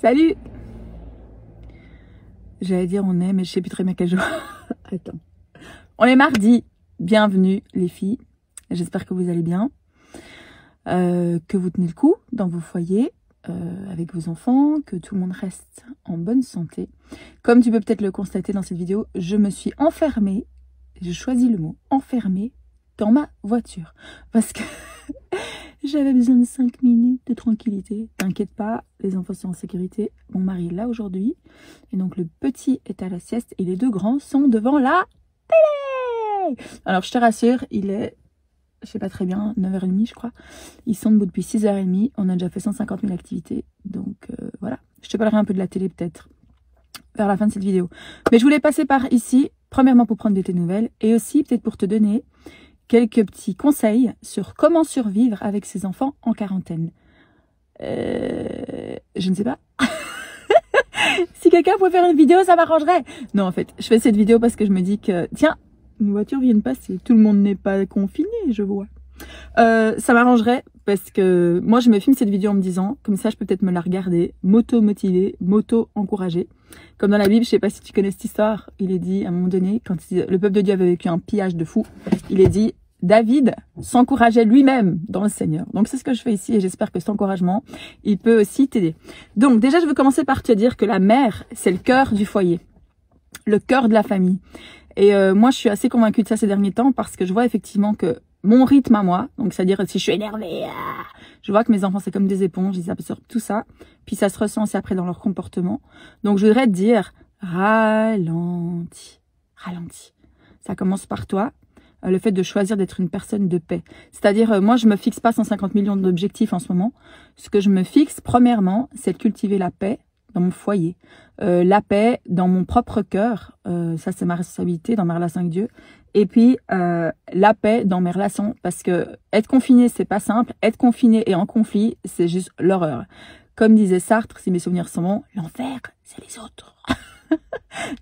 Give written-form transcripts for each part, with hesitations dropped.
Salut. J'allais dire on est, mais je sais plus très bien quel jour. Attends. On est mardi. Bienvenue les filles. J'espère que vous allez bien. Que vous tenez le coup dans vos foyers, avec vos enfants, que tout le monde reste en bonne santé. Comme tu peux peut-être le constater dans cette vidéo, je me suis enfermée, j'ai choisi le mot, enfermée dans ma voiture. Parce que j'avais besoin de 5 minutes de tranquillité. T'inquiète pas, les enfants sont en sécurité. Mon mari est là aujourd'hui. Et donc le petit est à la sieste et les deux grands sont devant la télé. Alors je te rassure, il est, je sais pas très bien, 9h30 je crois. Ils sont debout depuis 6h30. On a déjà fait 150 000 activités. Donc voilà, je te parlerai un peu de la télé peut-être vers la fin de cette vidéo. Mais je voulais passer par ici, premièrement pour prendre de tes nouvelles et aussi peut-être pour te donner quelques petits conseils sur comment survivre avec ses enfants en quarantaine. Je ne sais pas. Si quelqu'un pouvait faire une vidéo, ça m'arrangerait. Non, en fait, je fais cette vidéo parce que je me dis que, tiens, une voiture vient de passer. Tout le monde n'est pas confiné, je vois. Ça m'arrangerait parce que moi, je me filme cette vidéo en me disant, comme ça, je peux peut-être me la regarder, moto-motiver, moto-encourager. Comme dans la Bible, je sais pas si tu connais cette histoire, il est dit à un moment donné, quand le peuple de Dieu avait vécu un pillage de fou, il est dit, David s'encourageait lui-même dans le Seigneur. Donc c'est ce que je fais ici et j'espère que cet encouragement, il peut aussi t'aider. Donc déjà, je veux commencer par te dire que la mère, c'est le cœur du foyer, le cœur de la famille. Et moi, je suis assez convaincue de ça ces derniers temps parce que je vois effectivement que mon rythme à moi, donc c'est-à-dire si je suis énervée, je vois que mes enfants, c'est comme des éponges, ils absorbent tout ça, puis ça se ressent aussi après dans leur comportement. Donc je voudrais te dire, ralentis, ralentis. Ça commence par toi. Le fait de choisir d'être une personne de paix. C'est-à-dire, moi, je me fixe pas 150 millions d'objectifs en ce moment. Ce que je me fixe, premièrement, c'est de cultiver la paix dans mon foyer. La paix dans mon propre cœur. Ça, c'est ma responsabilité dans ma relation avec Dieu. Et puis, la paix dans mes relations. Parce que être confiné, c'est pas simple. Être confiné et en conflit, c'est juste l'horreur. Comme disait Sartre, si mes souvenirs sont bons, l'enfer, c'est les autres.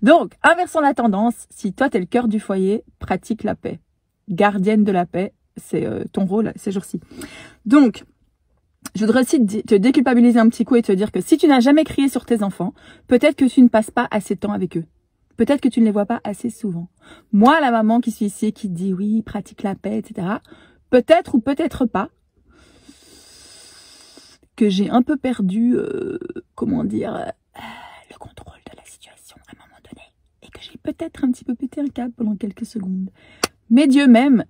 Donc, inversons la tendance. Si toi, t'es le cœur du foyer, pratique la paix. Gardienne de la paix, c'est ton rôle ces jours-ci. Donc, je voudrais aussi te déculpabiliser un petit coup et te dire que si tu n'as jamais crié sur tes enfants, peut-être que tu ne passes pas assez de temps avec eux. Peut-être que tu ne les vois pas assez souvent. Moi, la maman qui suis ici, qui te dit oui, pratique la paix, etc. Peut-être ou peut-être pas que j'ai un peu perdu, comment dire, le contrôle de la situation à un moment donné. Et que j'ai peut-être un petit peu pété un câble pendant quelques secondes. Mais Dieu m'aime.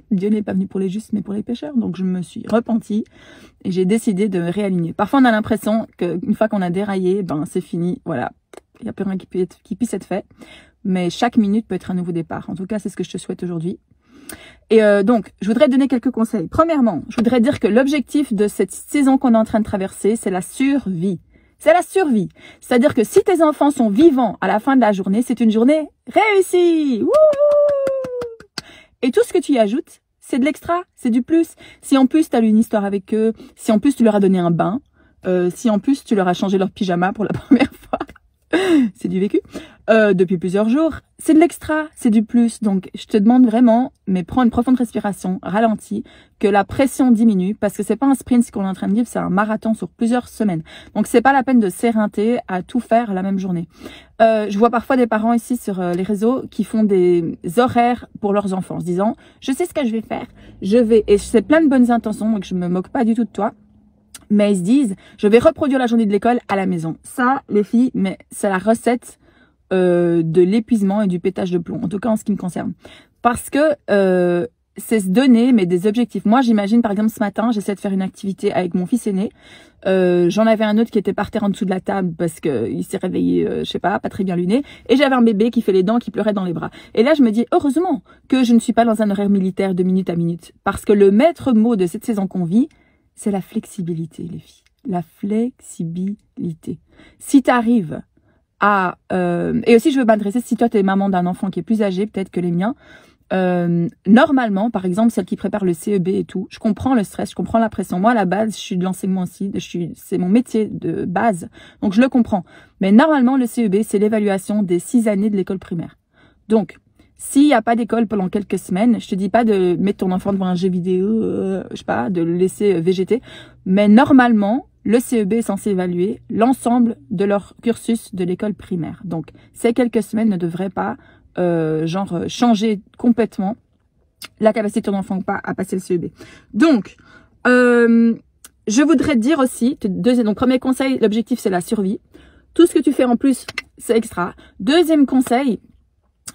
Dieu n'est pas venu pour les justes, mais pour les pécheurs. Donc, je me suis repentie et j'ai décidé de me réaligner. Parfois, on a l'impression qu'une fois qu'on a déraillé, ben, c'est fini. Voilà. Il n'y a plus rien qui puisse être fait. Mais chaque minute peut être un nouveau départ. En tout cas, c'est ce que je te souhaite aujourd'hui. Et donc, je voudrais te donner quelques conseils. Premièrement, je voudrais dire que l'objectif de cette saison qu'on est en train de traverser, c'est la survie. C'est la survie. C'est-à-dire que si tes enfants sont vivants à la fin de la journée, c'est une journée réussie. Wouhou! Et tout ce que tu y ajoutes, c'est de l'extra, c'est du plus. Si en plus tu as eu une histoire avec eux, si en plus tu leur as donné un bain, si en plus tu leur as changé leur pyjama pour la première fois, c'est du vécu, depuis plusieurs jours, c'est de l'extra, c'est du plus. Donc je te demande vraiment, mais prends une profonde respiration, ralentis, que la pression diminue, parce que c'est pas un sprint ce qu'on est en train de vivre, c'est un marathon sur plusieurs semaines. Donc c'est pas la peine de s'éreinter à tout faire la même journée. Je vois parfois des parents ici sur les réseaux qui font des horaires pour leurs enfants, en se disant je sais ce que je vais faire, et c'est plein de bonnes intentions, donc je me moque pas du tout de toi. Mais ils se disent, je vais reproduire la journée de l'école à la maison. Ça, les filles, mais c'est la recette de l'épuisement et du pétage de plomb. En tout cas, en ce qui me concerne. Parce que c'est se donner, mais des objectifs. Moi, j'imagine, par exemple, ce matin, j'essaie de faire une activité avec mon fils aîné. J'en avais un autre qui était par terre en dessous de la table parce que il s'est réveillé, je sais pas très bien luné. Et j'avais un bébé qui fait les dents, qui pleurait dans les bras. Et là, je me dis, heureusement que je ne suis pas dans un horaire militaire de minute à minute. Parce que le maître mot de cette saison qu'on vit, c'est la flexibilité, les filles. La flexibilité. Si tu arrives à... et aussi, je veux m'adresser, si toi, tu es maman d'un enfant qui est plus âgé, peut-être que les miens, normalement, par exemple, celle qui prépare le CEB et tout, je comprends le stress, je comprends la pression. Moi, à la base, je suis de l'enseignement aussi, c'est mon métier de base, donc je le comprends. Mais normalement, le CEB, c'est l'évaluation des 6 années de l'école primaire. Donc, s'il n'y a pas d'école pendant quelques semaines, je te dis pas de mettre ton enfant devant un jeu vidéo, je sais pas, de le laisser végéter, mais normalement, le CEB est censé évaluer l'ensemble de leur cursus de l'école primaire. Donc, ces quelques semaines ne devraient pas, changer complètement la capacité de ton enfant ou pas à passer le CEB. Donc, je voudrais te dire aussi, donc premier conseil, l'objectif c'est la survie. Tout ce que tu fais en plus, c'est extra. Deuxième conseil,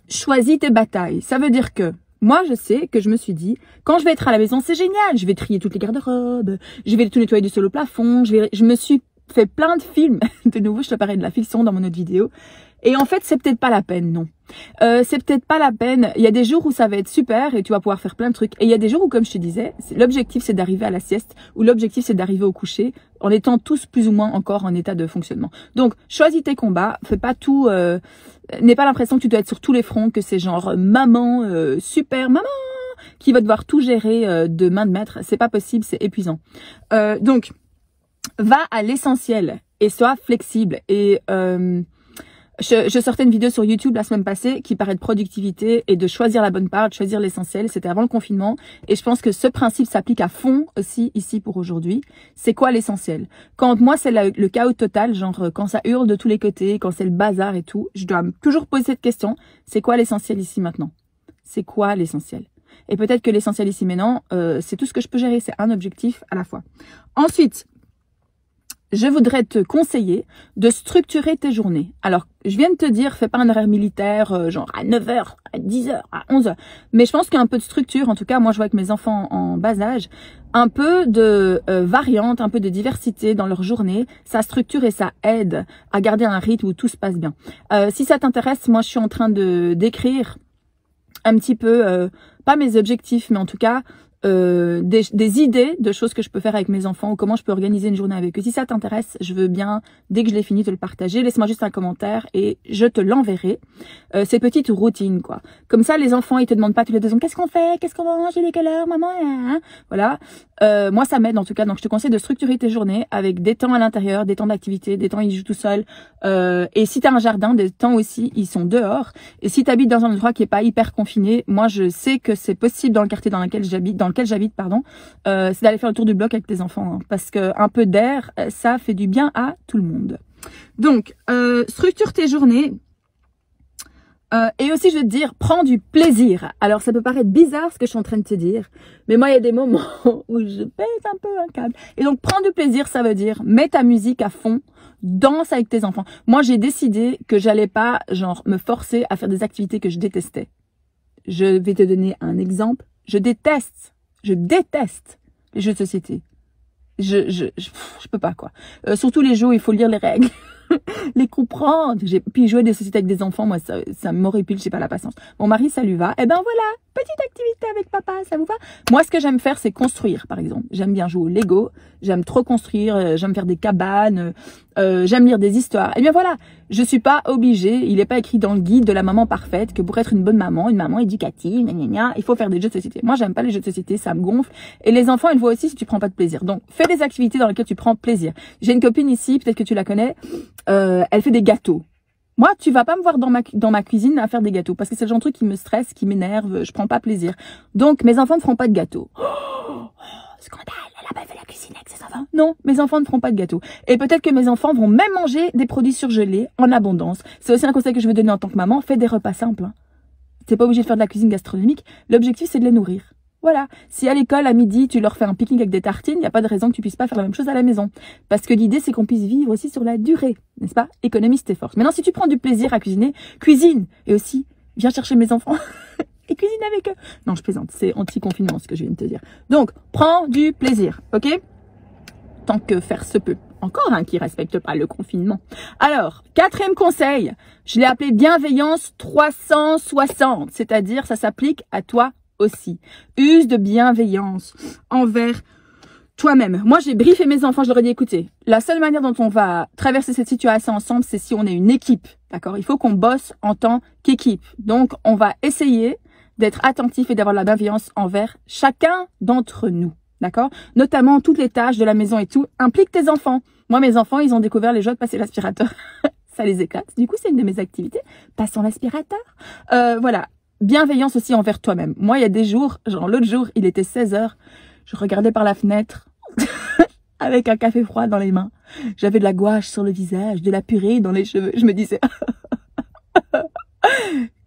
choisis tes batailles. Ça veut dire que moi, je sais que je me suis dit, quand je vais être à la maison, c'est génial. Je vais trier toutes les garde-robes, je vais tout nettoyer du sol au plafond. Je me suis fait plein de films. De nouveau, je te parlais de la fiction dans mon autre vidéo. Et en fait, c'est peut-être pas la peine, non. C'est peut-être pas la peine. Il y a des jours où ça va être super et tu vas pouvoir faire plein de trucs. Et il y a des jours où, comme je te disais, l'objectif c'est d'arriver à la sieste ou l'objectif c'est d'arriver au coucher en étant tous plus ou moins encore en état de fonctionnement. Donc, choisis tes combats. Fais pas tout. N'aie pas l'impression que tu dois être sur tous les fronts, que c'est genre maman, super maman, qui va devoir tout gérer de main de maître. C'est pas possible, c'est épuisant. Donc, va à l'essentiel et sois flexible. Et je sortais une vidéo sur YouTube la semaine passée qui parlait de productivité et de choisir la bonne part, de choisir l'essentiel. C'était avant le confinement. Et je pense que ce principe s'applique à fond aussi ici pour aujourd'hui. C'est quoi l'essentiel? Quand moi, c'est le chaos total, genre quand ça hurle de tous les côtés, quand c'est le bazar et tout, je dois toujours poser cette question. C'est quoi l'essentiel ici maintenant? C'est quoi l'essentiel? Et peut-être que l'essentiel ici maintenant, c'est tout ce que je peux gérer. C'est un objectif à la fois. Ensuite, je voudrais te conseiller de structurer tes journées. Alors, je viens de te dire, fais pas un horaire militaire, genre à 9 h, à 10 h, à 11 h. Mais je pense qu'il y a un peu de structure. En tout cas, moi, je vois avec mes enfants en bas âge, un peu de variante, un peu de diversité dans leur journée. Ça structure et ça aide à garder un rythme où tout se passe bien. Si ça t'intéresse, moi, je suis en train d'écrire un petit peu, pas mes objectifs, mais en tout cas, des idées de choses que je peux faire avec mes enfants ou comment je peux organiser une journée avec eux. Si ça t'intéresse, je veux bien, dès que je l'ai fini, te le partager. Laisse-moi juste un commentaire et je te l'enverrai. Ces petites routines, quoi. Comme ça, les enfants, ils te demandent pas tous les 2 ans, qu'est-ce qu'on fait? Qu'est-ce qu'on mange? Il est quelle heure, maman? Hein? Voilà. Moi, ça m'aide en tout cas. Donc, je te conseille de structurer tes journées avec des temps à l'intérieur, des temps d'activité, des temps où ils jouent tout seuls. Et si t'as un jardin, des temps aussi, ils sont dehors. Et si t'habites dans un endroit qui est pas hyper confiné, moi, je sais que c'est possible dans le quartier dans lequel j'habite, c'est d'aller faire le tour du bloc avec tes enfants, hein, parce que un peu d'air, ça fait du bien à tout le monde. Donc, structure tes journées. Et aussi, je veux te dire, prends du plaisir. Alors, ça peut paraître bizarre ce que je suis en train de te dire, mais moi, il y a des moments où je pète un peu un câble. Et donc, prends du plaisir, ça veut dire, mets ta musique à fond, danse avec tes enfants. Moi, j'ai décidé que j'allais pas, genre, me forcer à faire des activités que je détestais. Je vais te donner un exemple. Je déteste les jeux de société. Je peux pas, quoi. Surtout les jeux où il faut lire les règles. Les comprendre. Puis jouer des sociétés avec des enfants, moi, ça m'horripile, j'ai pas la patience. Mon mari, ça lui va. Eh ben voilà, petite activité avec papa, ça vous va? Moi, ce que j'aime faire, c'est construire, par exemple. J'aime bien jouer au Lego, j'aime trop construire, j'aime faire des cabanes, j'aime lire des histoires. Eh bien voilà, je suis pas obligée, il est pas écrit dans le guide de la maman parfaite que pour être une bonne maman, une maman éducative, gna gna gna, il faut faire des jeux de société. Moi, j'aime pas les jeux de société, ça me gonfle. Et les enfants, ils le voient aussi si tu prends pas de plaisir. Donc, fais des activités dans lesquelles tu prends plaisir. J'ai une copine ici, peut-être que tu la connais, elle fait des gâteaux. Moi, tu vas pas me voir dans ma cuisine à faire des gâteaux parce que c'est le genre de truc qui me stresse, qui m'énerve, je prends pas plaisir. Donc, mes enfants ne feront pas de gâteaux. Oh, scandale, elle a pas fait la cuisine avec ses enfants. Non, mes enfants ne feront pas de gâteaux. Et peut-être que mes enfants vont même manger des produits surgelés en abondance. C'est aussi un conseil que je veux donner en tant que maman. Fais des repas simples. Hein. T'es pas obligé de faire de la cuisine gastronomique. L'objectif, c'est de les nourrir. Voilà. Si à l'école, à midi, tu leur fais un pique-nique avec des tartines, il n'y a pas de raison que tu puisses pas faire la même chose à la maison. Parce que l'idée, c'est qu'on puisse vivre aussi sur la durée. N'est-ce pas? Économise tes forces. Maintenant, si tu prends du plaisir à cuisiner, cuisine. Et aussi, viens chercher mes enfants et cuisine avec eux. Non, je plaisante. C'est anti-confinement, ce que je viens de te dire. Donc, prends du plaisir. Ok? Tant que faire se peut. Encore un qui respecte pas le confinement. Alors, 4e conseil. Je l'ai appelé bienveillance 360. C'est-à-dire, ça s'applique à toi aussi. Use de bienveillance envers toi-même. Moi, j'ai briefé mes enfants, je leur ai dit, écoutez, la seule manière dont on va traverser cette situation ensemble, c'est si on est une équipe, d'accord? Il faut qu'on bosse en tant qu'équipe. Donc, on va essayer d'être attentif et d'avoir de la bienveillance envers chacun d'entre nous, d'accord? Notamment toutes les tâches de la maison et tout, implique tes enfants. Moi, mes enfants, ils ont découvert les joies de passer l'aspirateur. Ça les éclate. Du coup, c'est une de mes activités. Passons l'aspirateur. Voilà. bienveillance aussi envers toi-même. Moi, il y a des jours, genre l'autre jour, il était 16 h, je regardais par la fenêtre avec un café froid dans les mains. J'avais de la gouache sur le visage, de la purée dans les cheveux. Je me disais,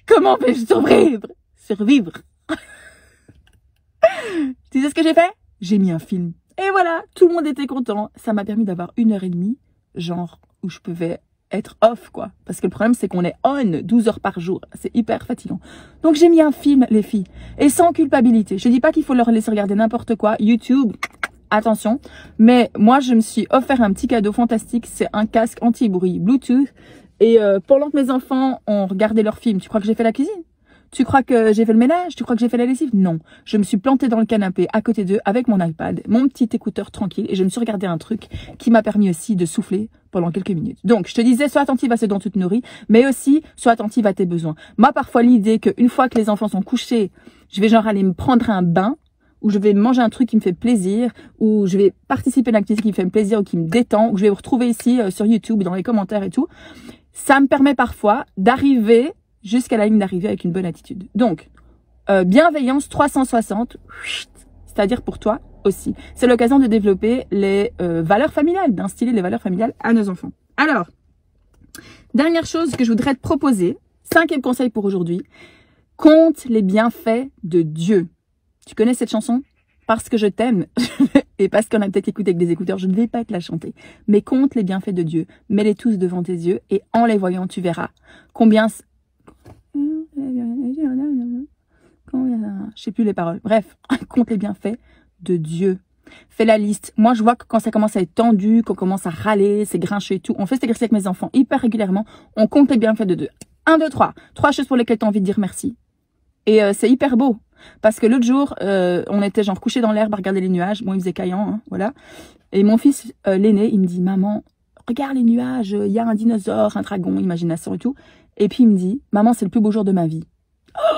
comment vais-je survivre? Tu sais ce que j'ai fait? J'ai mis un film. Et voilà, tout le monde était content. Ça m'a permis d'avoir 1h30, genre, où je pouvais être off, quoi. Parce que le problème, c'est qu'on est on 12 heures par jour. C'est hyper fatigant. Donc, j'ai mis un film, les filles. Et sans culpabilité. Je dis pas qu'il faut leur laisser regarder n'importe quoi. YouTube, attention. Mais moi, je me suis offert un petit cadeau fantastique. C'est un casque anti-bruit Bluetooth. Et pendant que mes enfants ont regardé leur film, tu crois que j'ai fait la cuisine? Tu crois que j'ai fait le ménage? Tu crois que j'ai fait la lessive? Non. Je me suis plantée dans le canapé à côté d'eux avec mon iPad, mon petit écouteur tranquille et je me suis regardé un truc qui m'a permis aussi de souffler pendant quelques minutes. Donc, je te disais, sois attentive à ce dont tu te nourris, mais aussi, sois attentive à tes besoins. Moi, parfois, l'idée qu'une fois que les enfants sont couchés, je vais genre aller me prendre un bain, ou je vais manger un truc qui me fait plaisir, ou je vais participer à une activité qui me fait plaisir ou qui me détend, ou je vais vous retrouver ici sur YouTube, dans les commentaires et tout. Ça me permet parfois d'arriver jusqu'à la ligne d'arrivée avec une bonne attitude. Donc, bienveillance 360, c'est-à-dire pour toi aussi. C'est l'occasion de développer les valeurs familiales, d'instiller les valeurs familiales à nos enfants. Alors, dernière chose que je voudrais te proposer, 5e conseil pour aujourd'hui, compte les bienfaits de Dieu. Tu connais cette chanson? Parce que je t'aime, et parce qu'on a peut-être écouté avec des écouteurs, je ne vais pas te la chanter. Mais compte les bienfaits de Dieu, mets-les tous devant tes yeux, et en les voyant, tu verras combien... Je sais plus les paroles. Bref, compte les bienfaits de Dieu. Fais la liste. Moi, je vois que quand ça commence à être tendu, qu'on commence à râler, c'est grinché et tout, on fait cet exercice avec mes enfants hyper régulièrement. On compte les bienfaits de Dieu. 1, 2, 3. 3 choses pour lesquelles tu as envie de dire merci. Et c'est hyper beau. Parce que l'autre jour, on était genre couchés dans l'herbe à regarder les nuages. Bon, il faisait caillant, hein, voilà. Et mon fils, l'aîné, il me dit, maman, regarde les nuages, il y a un dinosaure, un dragon, imagination et tout. Et puis il me dit, maman, c'est le plus beau jour de ma vie. Oh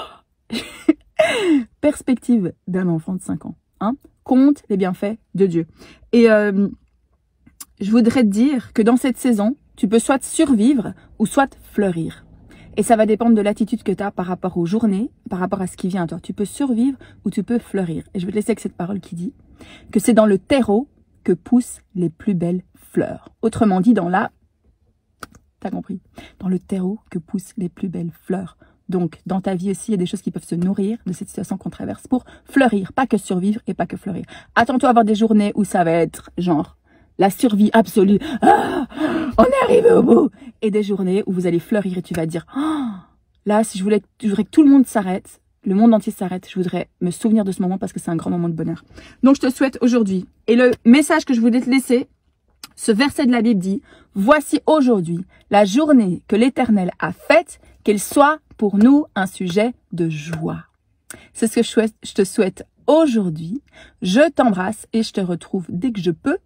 perspective d'un enfant de 5 ans. Hein, compte les bienfaits de Dieu. Et je voudrais te dire que dans cette saison, tu peux soit survivre ou soit fleurir. Et ça va dépendre de l'attitude que tu as par rapport aux journées, par rapport à ce qui vient à toi. Tu peux survivre ou tu peux fleurir. Et je vais te laisser avec cette parole qui dit que c'est dans le terreau que poussent les plus belles fleurs. Autrement dit, dans la... T'as compris? Dans le terreau que poussent les plus belles fleurs. Donc, dans ta vie aussi, il y a des choses qui peuvent se nourrir de cette situation qu'on traverse pour fleurir. Pas que survivre et pas que fleurir. Attends-toi à avoir des journées où ça va être genre la survie absolue. Ah, on est arrivé au bout. Et des journées où vous allez fleurir et tu vas dire, oh, là, si je voudrais que tout le monde s'arrête, le monde entier s'arrête, je voudrais me souvenir de ce moment parce que c'est un grand moment de bonheur. Donc, je te souhaite aujourd'hui. Et le message que je voulais te laisser, ce verset de la Bible dit, voici aujourd'hui la journée que l'Éternel a faite, qu'elle soit pour nous un sujet de joie. C'est ce que je te souhaite aujourd'hui. Je t'embrasse et je te retrouve dès que je peux,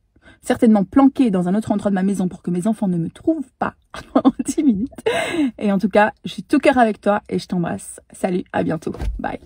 certainement planquée dans un autre endroit de ma maison pour que mes enfants ne me trouvent pas pendant 10 minutes. Et en tout cas, je suis tout cœur avec toi et je t'embrasse. Salut, à bientôt. Bye.